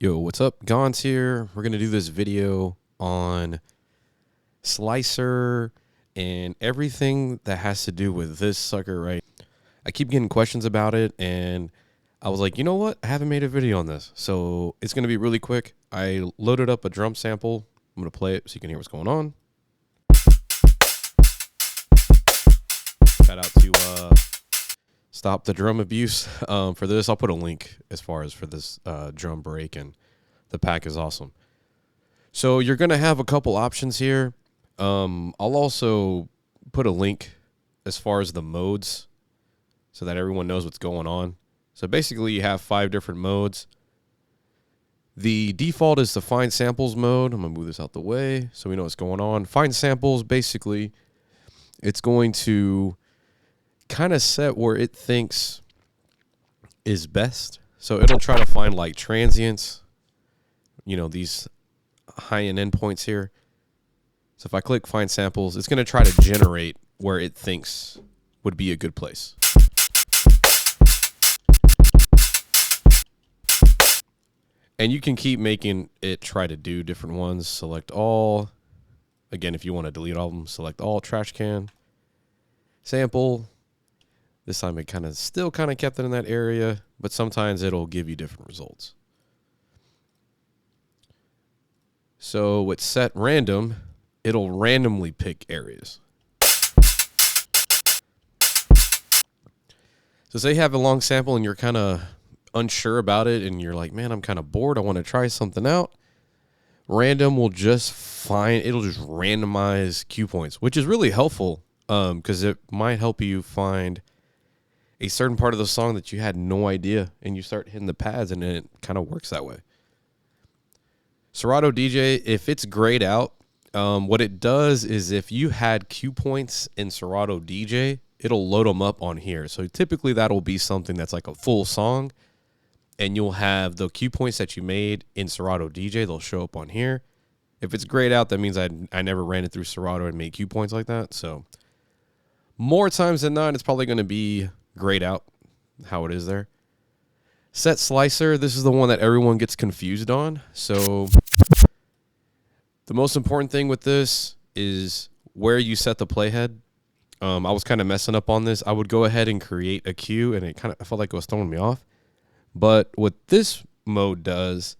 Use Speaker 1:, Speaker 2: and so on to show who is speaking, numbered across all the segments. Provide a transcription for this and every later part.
Speaker 1: Yo, what's up? Gons here. We're going to do this video on Slicer and everything that has to do with this sucker, right? I keep getting questions about it, and I was like, you know what? I haven't made a video on this, so it's going to be really quick. I loaded up a drum sample. I'm going to play it so you can hear what's going on. Shout out to Stop the Drum Abuse. For this, I'll put a link as far as for this drum break, and the pack is awesome. So you're going to have a couple options here. I'll also put a link as far as the modes so that everyone knows what's going on. So basically you have 5 different modes. The default is the Find Samples mode. I'm going to move this out the way so we know what's going on. Find Samples, basically, it's going to kind of set where it thinks is best. So it'll try to find like transients, you know, these high-end endpoints here. So if I click Find Samples, it's going to try to generate where it thinks would be a good place. And you can keep making it try to do different ones. Select all. Again, if you want to delete all of them, select all, trash can, sample. This time it still kept it in that area, but sometimes it'll give you different results. So with set random, it'll randomly pick areas. So say you have a long sample and you're kind of unsure about it and you're like, man, I'm kind of bored. I want to try something out. Random will just it'll just randomize cue points, which is really helpful because it might help you find a certain part of the song that you had no idea, and you start hitting the pads and it kind of works that way. Serato DJ, if it's grayed out, what it does is if you had cue points in Serato DJ, it'll load them up on here. So typically that'll be something that's like a full song, and you'll have the cue points that you made in Serato DJ, they'll show up on here. If it's grayed out, that means I never ran it through Serato and made cue points like that. So more times than not, it's probably going to be grayed out how it is there. Set Slicer, this is the one that everyone gets confused on. So the most important thing with this is where you set the playhead. I was kind of messing up on this. I would go ahead and create a cue, and I felt like it was throwing me off. But what this mode does,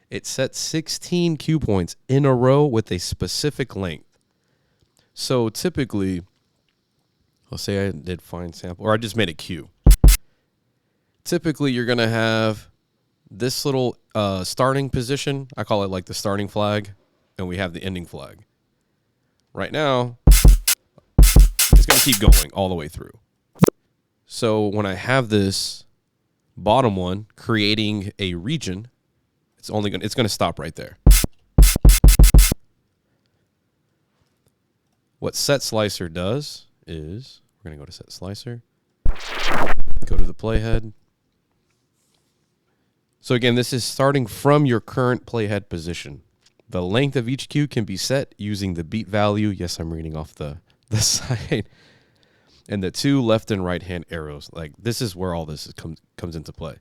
Speaker 1: it sets 16 cue points in a row with a specific length. So typically, let's say I did find sample, or I just made a cue. Typically, you're going to have this little starting position. I call it like the starting flag, and we have the ending flag. Right now, it's going to keep going all the way through. So when I have this bottom one creating a region, it's going to stop right there. What Set Slicer does is we're going to go to Set Slicer, go to the playhead. So again, this is starting from your current playhead position. The length of each cue can be set using the beat value. Yes, I'm reading off the side. And the 2 left and right hand arrows. Like, this is where all this comes into play.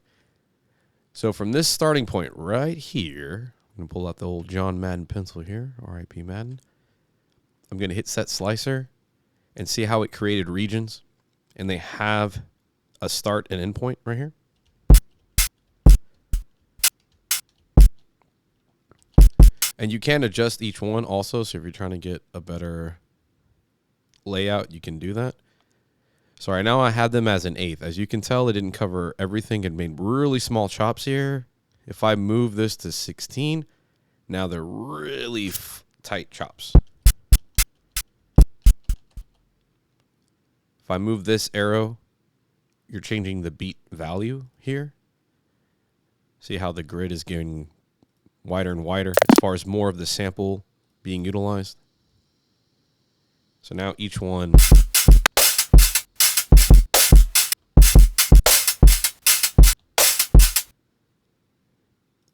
Speaker 1: So from this starting point right here, I'm going to pull out the old John Madden pencil here, R.I.P. Madden. I'm going to hit Set Slicer and see how it created regions. And they have a start and end point right here. And you can adjust each one also. So if you're trying to get a better layout, you can do that. So right now I had them as an 1/8. As you can tell, it didn't cover everything. It made really small chops here. If I move this to 16, now they're really tight chops. If I move this arrow, you're changing the beat value here. See how the grid is getting wider and wider as far as more of the sample being utilized. So now each one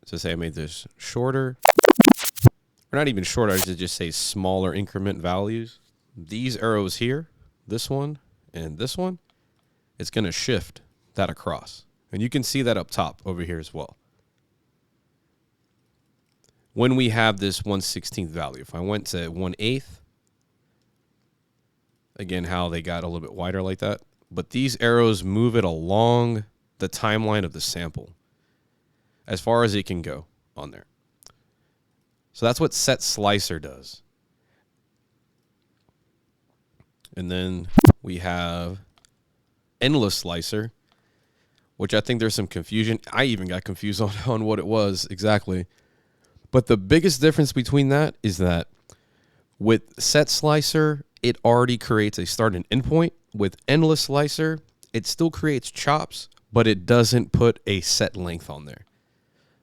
Speaker 1: so say I made this shorter, or not even shorter, I should just say smaller increment values. These arrows here, this one and this one, it's going to shift that across. And you can see that up top over here as well. when we have this 1/16th value. If I went to 1/8, again, how they got a little bit wider like that. But these arrows move it along the timeline of the sample as far as it can go on there. So that's what set slicer does. And then we have endless slicer, which I think there's some confusion. I even got confused on what it was exactly. But the biggest difference between that is that with set slicer, it already creates a start and end point. With endless slicer, it still creates chops, but it doesn't put a set length on there.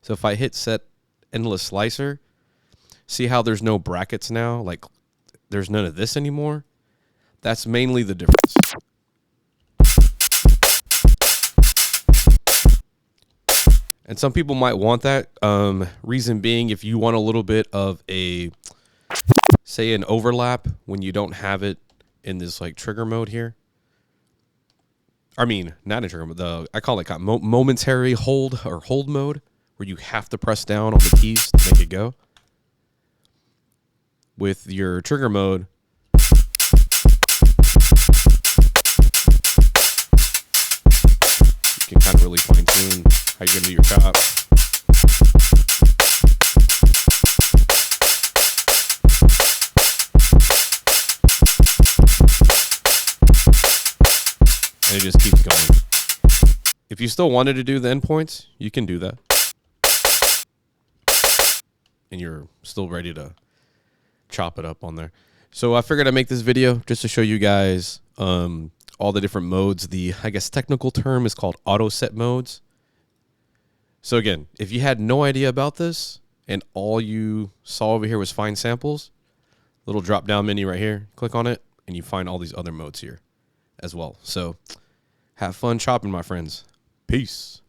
Speaker 1: So if I hit set endless slicer, see how there's no brackets now? Like there's none of this anymore. That's mainly the difference. And some people might want that. Reason being, if you want a little bit of a, say, an overlap when you don't have it in this like trigger mode here. I mean, not a trigger mode. I call it momentary hold or hold mode, where you have to press down on the keys to make it go. With your trigger mode, you can kind of really fine tune how you're gonna do your chop. And it just keeps going. If you still wanted to do the endpoints, you can do that. And you're still ready to chop it up on there. So I figured I'd make this video just to show you guys all the different modes. The, I guess, technical term is called Autoset modes. So again, if you had no idea about this and all you saw over here was find samples, little drop down menu right here, click on it and you find all these other modes here as well. So have fun chopping, my friends. Peace.